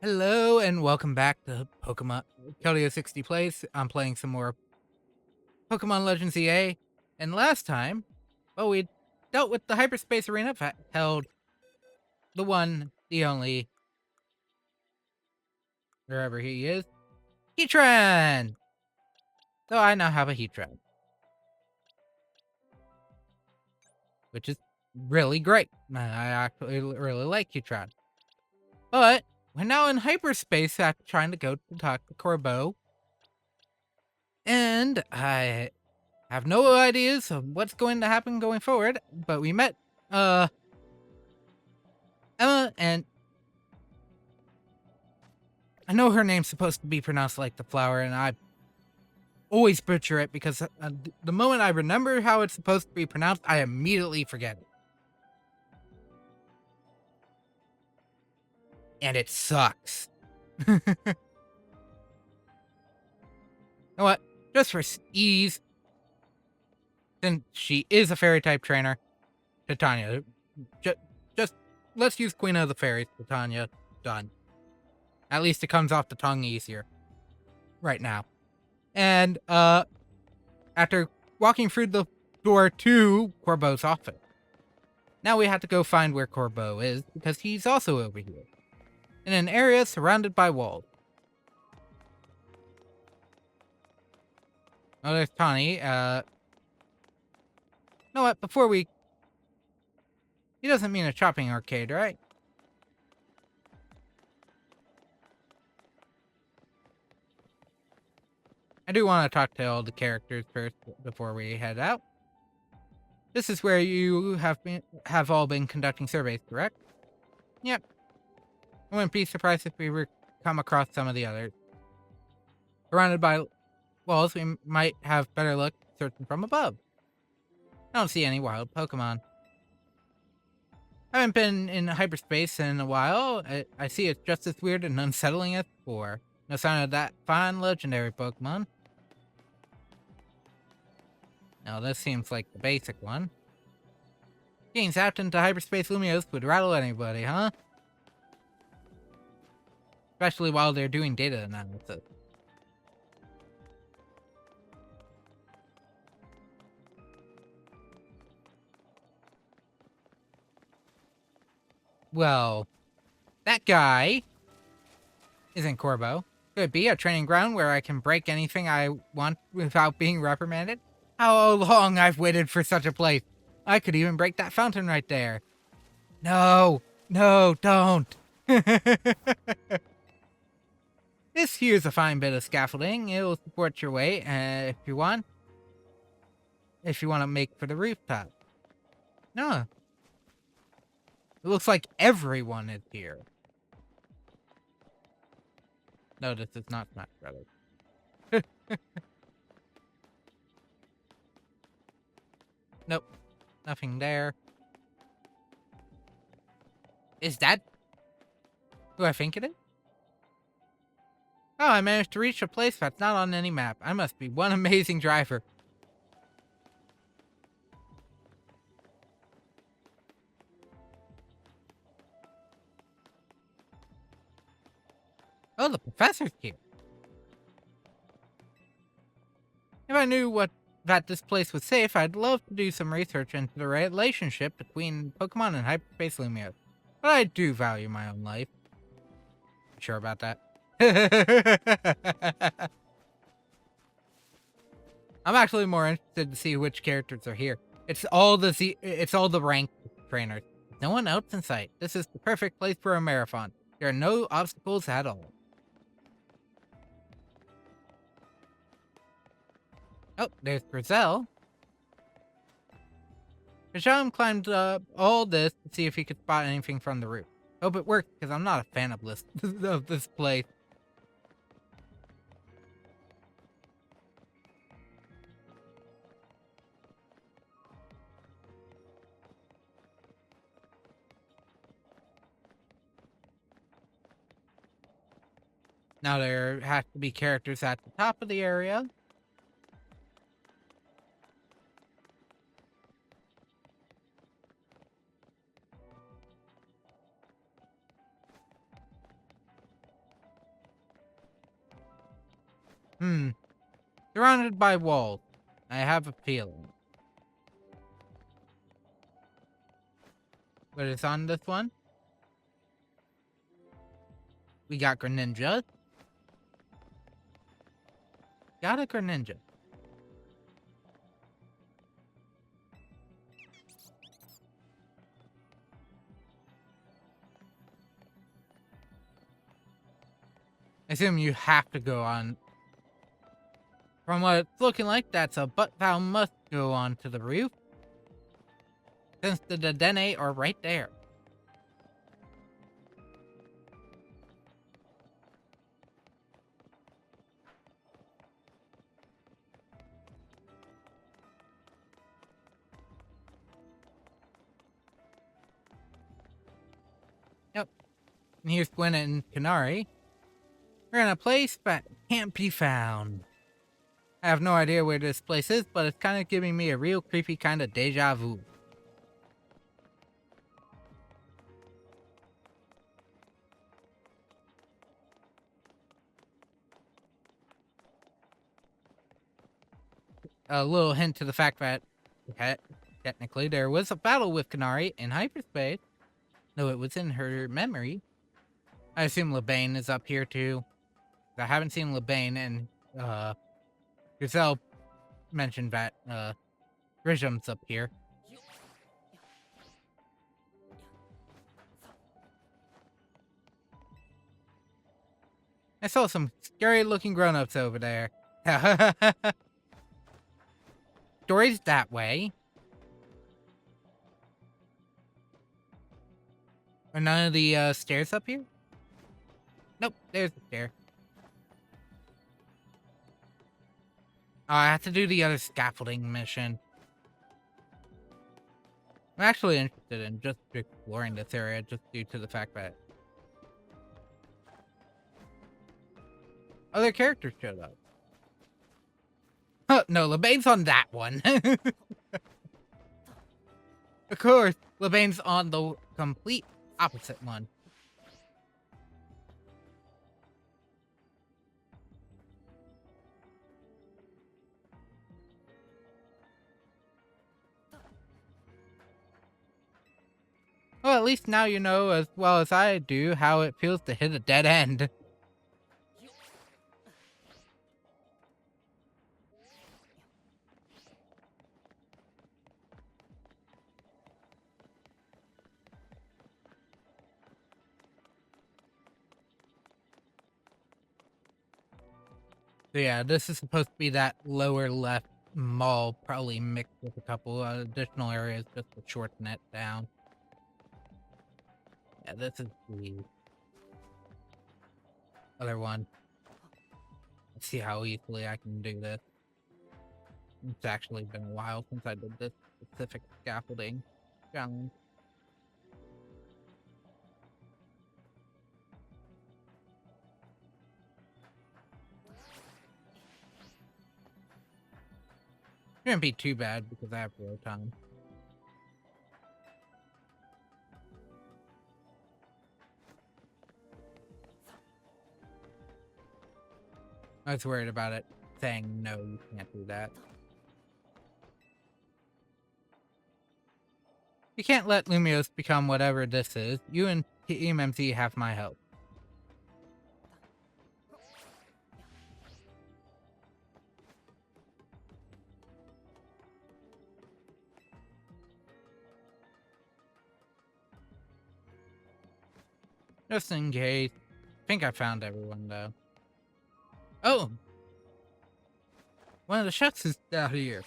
Hello and welcome back to Pokemon Keldeo 60 Plays. I'm playing some more Pokemon Legends EA. And last time, well, we dealt with the hyperspace arena, held the one, the only, wherever he is, Heatran! So I now have a Heatran, which is really great. I actually really like Heatran. But we're now in hyperspace after trying to go to talk to Corbeau. And I have no ideas of what's going to happen going forward, but we met Emma, and I know her name's supposed to be pronounced like the flower, and I always butcher it because the moment I remember how it's supposed to be pronounced, I immediately forget it. And it sucks. You know what? Just for ease, since she is a fairy type trainer, Titania. Just let's use Queen of the Fairies, Titania. Done. At least it comes off the tongue easier right now. And after walking through the door to Corbeau's office, now we have to go find where Corbeau is because he's also over here in an area surrounded by walls. Oh, there's Tawny. You know what? He doesn't mean a shopping arcade, right? I do want to talk to all the characters first before we head out. This is where you have all been conducting surveys, correct? Yep. I wouldn't be surprised if we come across some of the others. Surrounded by walls, we might have better luck searching from above. I don't see any wild Pokemon. I haven't been in hyperspace in a while. I see it's just as weird and unsettling as before. No sign of that fine legendary Pokemon. Now this seems like the basic one. Getting zapped into hyperspace Lumios would rattle anybody, huh? Especially while they're doing data analysis. Well, that guy isn't Corbeau. Could it be a training ground where I can break anything I want without being reprimanded? How long I've waited for such a place. I could even break that fountain right there. No, don't. This here's a fine bit of scaffolding. It'll support your weight if you want. If you want to make for the rooftop. No. It looks like everyone is here. No, this is not Smash Brothers. Nope. Nothing there. Is that who I think it is? Oh, I managed to reach a place that's not on any map. I must be one amazing driver. Oh, the professor's here. If I knew that this place was safe, I'd love to do some research into the relationship between Pokemon and hyperspace Lumia. But I do value my own life. Sure about that? I'm actually more interested to see which characters are here. It's all the ranked trainers. No one else in sight. This is the perfect place for a marathon. There are no obstacles at all. Oh, there's Grizel. Kajam climbed up all this to see if he could spot anything from the roof. Hope it worked, because I'm not a fan of this place. Now there has to be characters at the top of the area. Surrounded by walls. I have a feeling. What is on this one? We got Greninja. Got a Greninja. I assume you have to go on. From what it's looking like, that's a but thou must go on to the roof. Since the Dedenne are right there. Yep. And here's Gwen and Kanari. We're in a place that can't be found. I have no idea where this place is, but it's kind of giving me a real creepy kind of deja vu. A little hint to the fact that, technically, there was a battle with Kanari in hyperspace, though it was in her memory. I assume Lebane is up here too. I haven't seen Lebane, and Giselle mentioned that Grisham's up here. I saw some scary-looking grown-ups over there. Stories that way. Are none of the stairs up here? Nope, there's the stair. Oh, I have to do the other scaffolding mission. I'm actually interested in just exploring this area just due to the fact that other characters showed up. Oh, no, Lebane's on that one. Of course, Lebane's on the complete opposite one. Well, at least now you know as well as I do how it feels to hit a dead end. So yeah, this is supposed to be that lower left mall, probably mixed with a couple additional areas just to shorten it down. Yeah, this is the other one. Let's see how easily I can do this. It's actually been a while since I did this specific scaffolding challenge. Shouldn't be too bad because I have real time. I was worried about it saying no, you can't do that. You can't let Lumios become whatever this is. You and Team MC have my help. Just in case. I think I found everyone, though. Oh! One of the chefs is out here.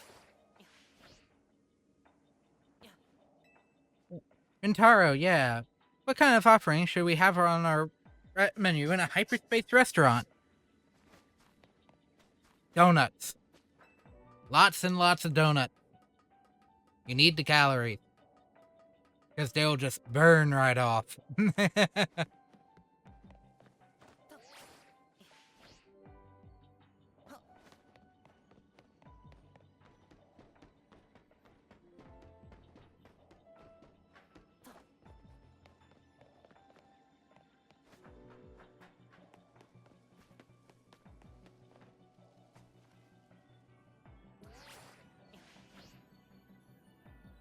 Intaro, yeah. What kind of offering should we have on our menu in a hyperspace restaurant? Donuts. Lots and lots of donuts. You need the calories. Because they'll just burn right off.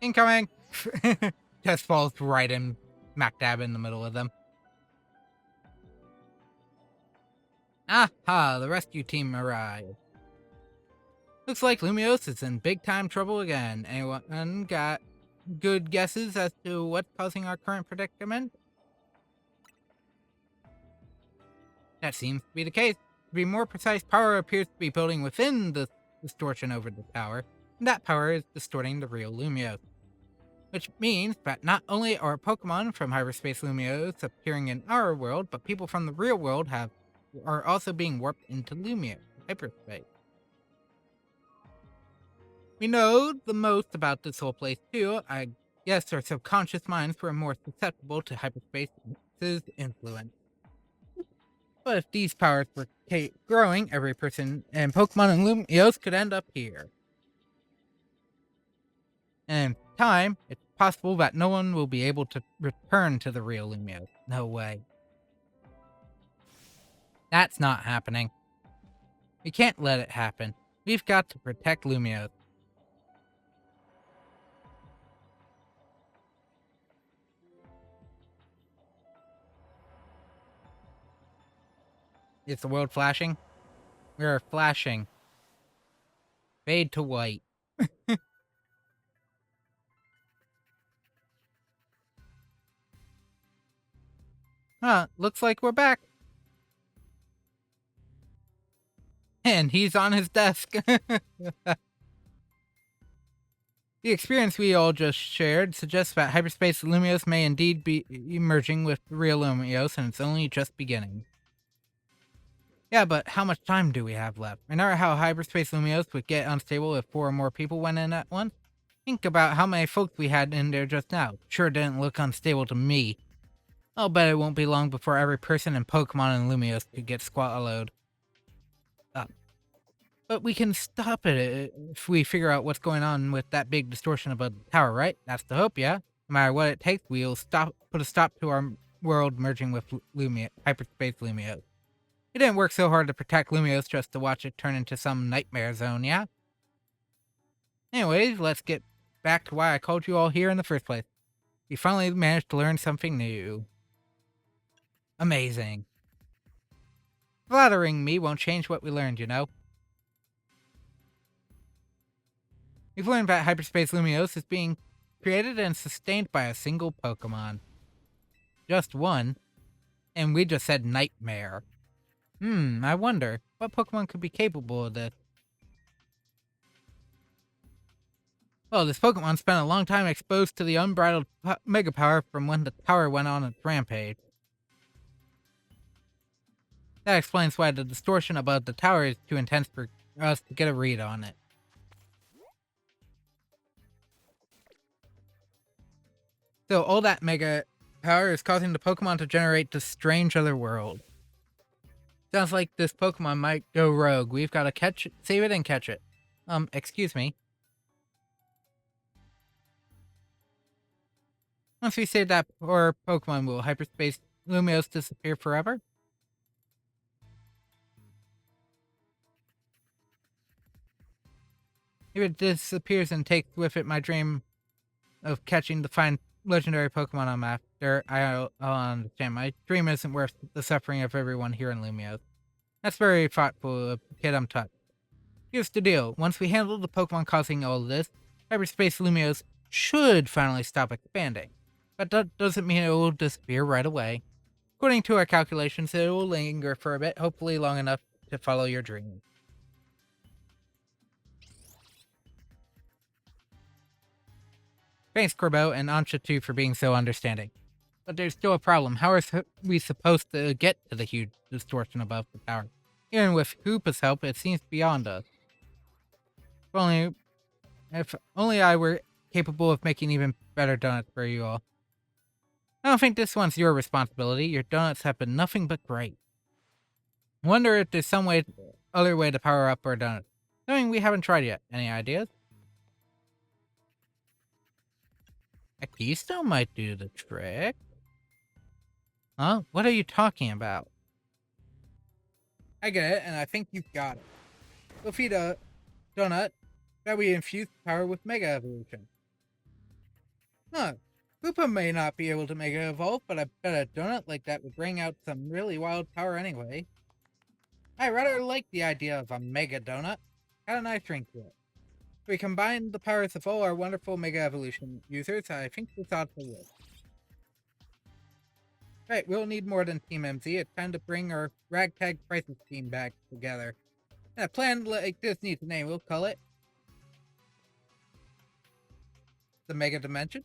Incoming! Just falls right in smack dab in the middle of them. Aha! The rescue team arrived. Looks like Lumios is in big time trouble again. Anyone got good guesses as to what's causing our current predicament? That seems to be the case. To be more precise, power appears to be building within the distortion over the tower, and that power is distorting the real Lumios. Which means that not only are Pokemon from hyperspace Lumios appearing in our world, but people from the real world are also being warped into Lumios, hyperspace. We know the most about this whole place too. I guess our subconscious minds were more susceptible to hyperspace's influence. But if these powers were growing, every person and Pokemon in Lumios could end up here. And in time, it's possible that no one will be able to return to the real Lumios. No way. That's not happening. We can't let it happen. We've got to protect Lumios. Is the world flashing? We are flashing. Fade to white. Looks like we're back. And he's on his desk. The experience we all just shared suggests that hyperspace Lumios may indeed be emerging with real Lumios, and it's only just beginning. Yeah, but how much time do we have left? Remember how hyperspace Lumios would get unstable if 4 or more people went in at once? Think about how many folks we had in there just now. Sure didn't look unstable to me. I'll bet it won't be long before every person and Pokemon in Lumios could get swallowed up. But we can stop it if we figure out what's going on with that big distortion above the tower, right? That's the hope, yeah? No matter what it takes, we'll put a stop to our world merging with hyperspace Lumios. It didn't work so hard to protect Lumios just to watch it turn into some nightmare zone, yeah? Anyways, let's get back to why I called you all here in the first place. We finally managed to learn something new. Amazing. Flattering me won't change what we learned, you know? We've learned that hyperspace Lumios is being created and sustained by a single Pokemon. Just one. And we just said nightmare. I wonder, what Pokemon could be capable of this? Well, this Pokemon spent a long time exposed to the unbridled Mega Power from when the tower went on its rampage. That explains why the distortion above the tower is too intense for us to get a read on it. So all that Mega Power is causing the Pokemon to generate this strange other world. Sounds like this Pokemon might go rogue. We've got to save it and catch it. Excuse me. Once we save that poor Pokemon, will hyperspace Lumios disappear forever? If it disappears and takes with it my dream of catching the fine legendary Pokemon I'm after, I'll understand. My dream isn't worth the suffering of everyone here in Lumios. That's very thoughtful of the kid I'm touched. Here's the deal. Once we handle the Pokemon causing all of this, hyperspace Lumios should finally stop expanding. But that doesn't mean it will disappear right away. According to our calculations, it will linger for a bit, hopefully long enough to follow your dreams. Thanks, Corbo, and Ansha too for being so understanding. But there's still a problem. How are we supposed to get to the huge distortion above the tower? Even with Koopa's help, it seems beyond us. If only I were capable of making even better donuts for you all. I don't think this one's your responsibility. Your donuts have been nothing but great. I wonder if there's some other way to power up our donuts. Something we haven't tried yet. Any ideas? A keystone might do the trick. Huh? What are you talking about? I get it, and I think you've got it. We'll feed a donut that we infuse power with Mega Evolution. Huh. Koopa may not be able to Mega Evolve, but I bet a donut like that would bring out some really wild power anyway. I rather like the idea of a Mega Donut. Got a nice ring to it. If we combine the powers of all our wonderful Mega Evolution users, I think this ought to work. Right, we'll need more than Team MZ. It's time to bring our ragtag crisis team back together. And a plan like this needs a name. We'll call it the Mega Dimension.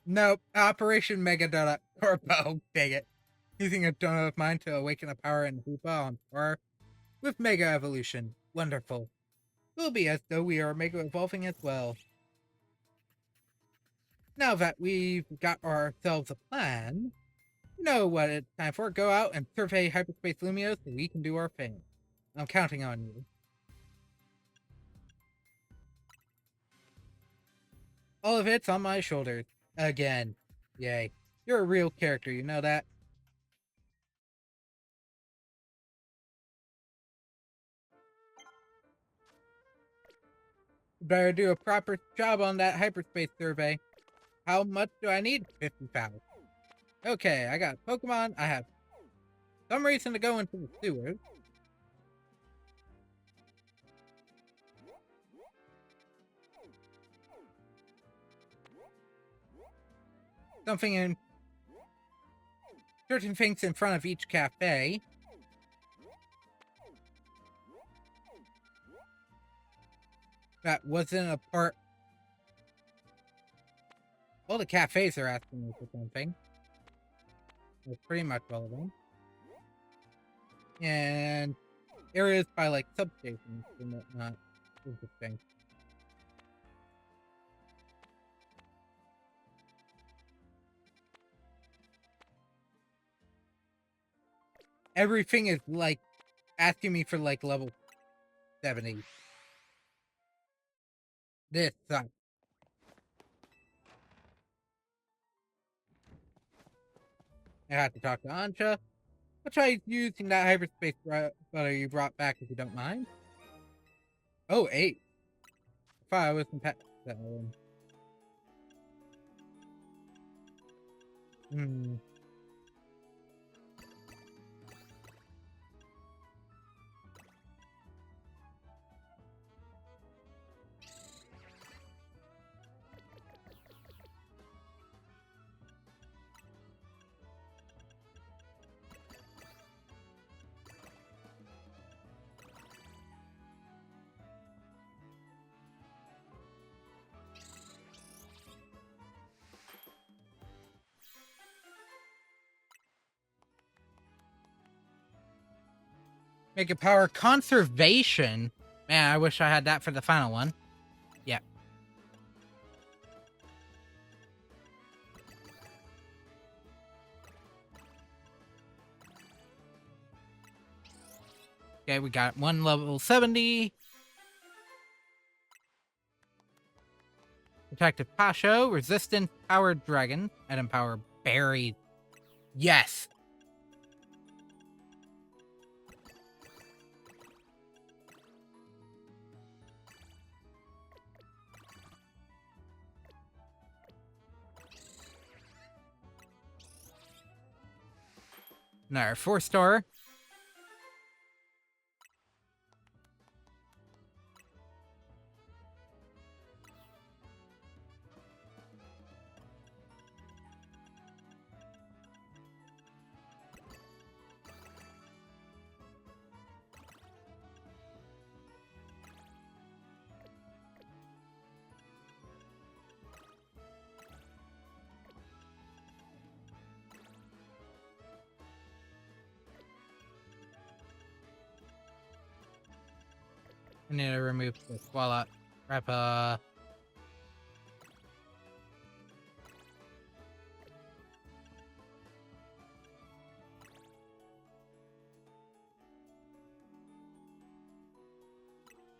Nope. Operation Mega Donut. Corpo. Dang it. Using a donut of mine to awaken a power in Hoopa on par with Mega Evolution. Wonderful. Will be as though we are Mega Evolving as well. Now that we've got ourselves a plan, you know what it's time for. Go out and survey hyperspace Lumio so we can do our thing. I'm counting on you. All of it's on my shoulders. Again. Yay. You're a real character, you know that? Better do a proper job on that hyperspace survey. How much do I need? 50,000. Okay, I got Pokemon. I have some reason to go into the sewers. Something in certain things in front of each cafe. That wasn't a part. All the cafes are asking me for something. That's pretty much all of them. And areas by like substations and whatnot. Interesting. Everything is like asking me for like level 70. This sucks. I have to talk to Ansha. I'll try using that hyperspace butter you brought back if you don't mind. Oh, 8. I thought I was past that one. Hmm. Make a power conservation. Man, I wish I had that for the final one. Yeah. Okay, we got one level 70. Protective Pasho, resistant powered dragon, and empower berries. Yes. Another 4-star. I need to remove the Swallow. Rappa.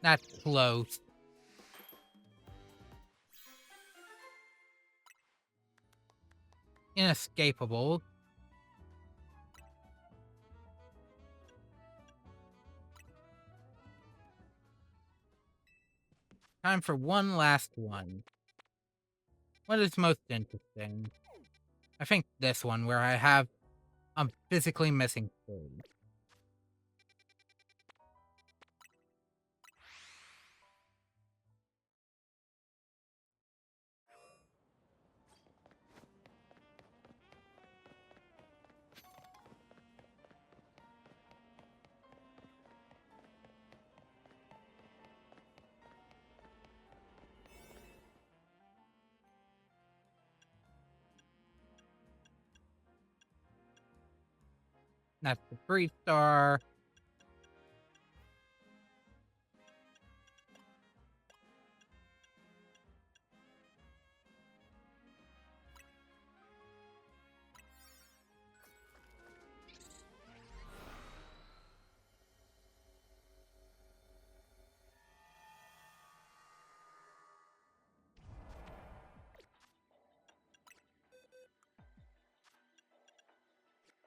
That's close. Inescapable. Time for one last one. What is most interesting? I think this one, where I'm physically missing food. That's the 3-star.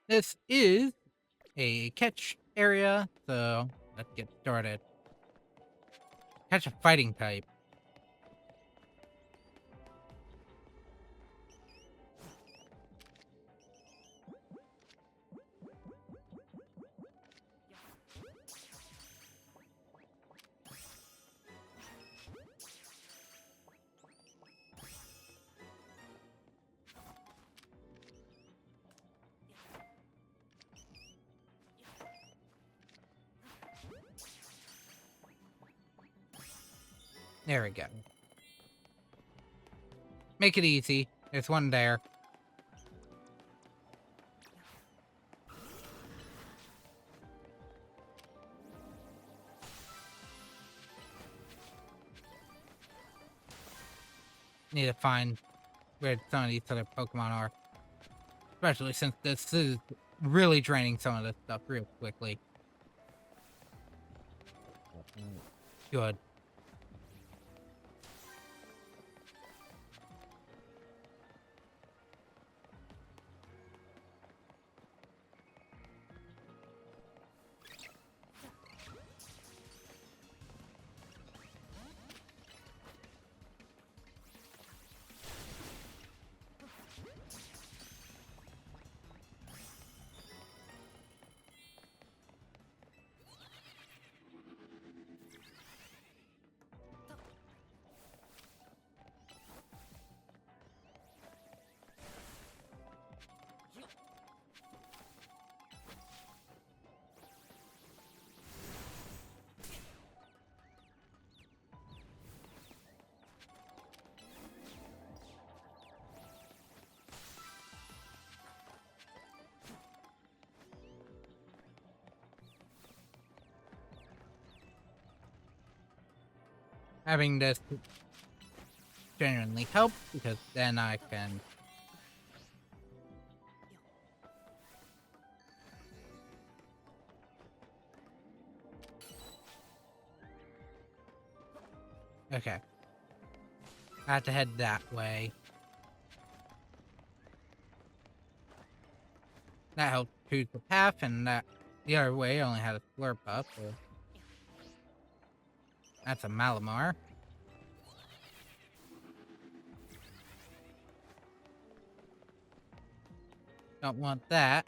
This is a catch area, so let's get started. Catch a fighting type. There we go. Make it easy. There's one there. Need to find where some of these other Pokemon are. Especially since this is really draining some of this stuff real quickly. Good. Having this genuinely help, because then I can... Okay. I have to head that way. That helped choose the path, and that the other way only had a slurp up. So that's a Malamar. Don't want that.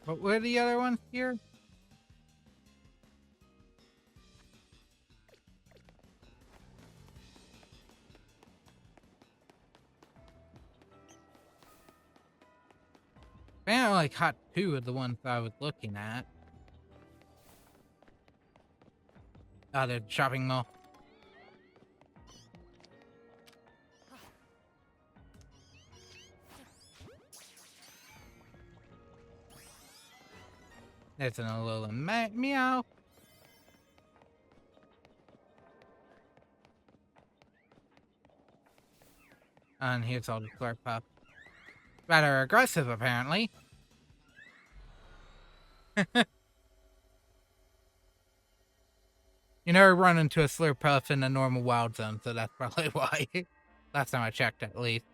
What were the other ones here? I only caught 2 of the ones I was looking at. Oh, there's the shopping mall. There's an Alola meow. And here's all the Slurpuff. Rather aggressive, apparently. You never run into a Slurpuff in a normal wild zone, so that's probably why. Last time I checked, at least.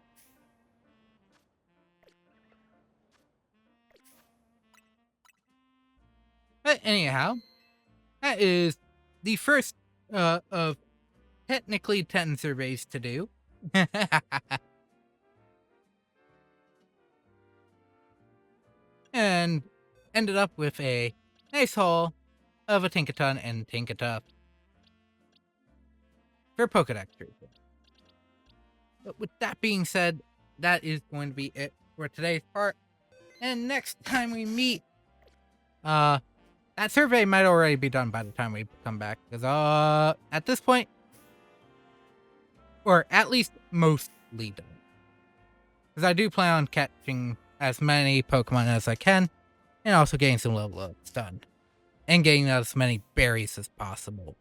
But anyhow, that is the first of technically 10 surveys to do. And ended up with a nice haul of a Tinkaton and Tinkatuff for Pokedex treatment. But with that being said, that is going to be it for today's part. And next time we meet, that survey might already be done by the time we come back. Because at this point, or at least mostly done. Because I do plan on catching as many Pokemon as I can, and also getting some level ups done. And getting as many berries as possible.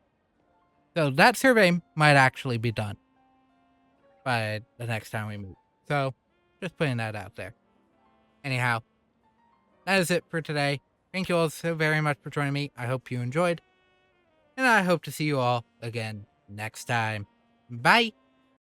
So that survey might actually be done by the next time we meet. So, just putting that out there. Anyhow, that is it for today. Thank you all so very much for joining me. I hope you enjoyed. And I hope to see you all again next time. Bye!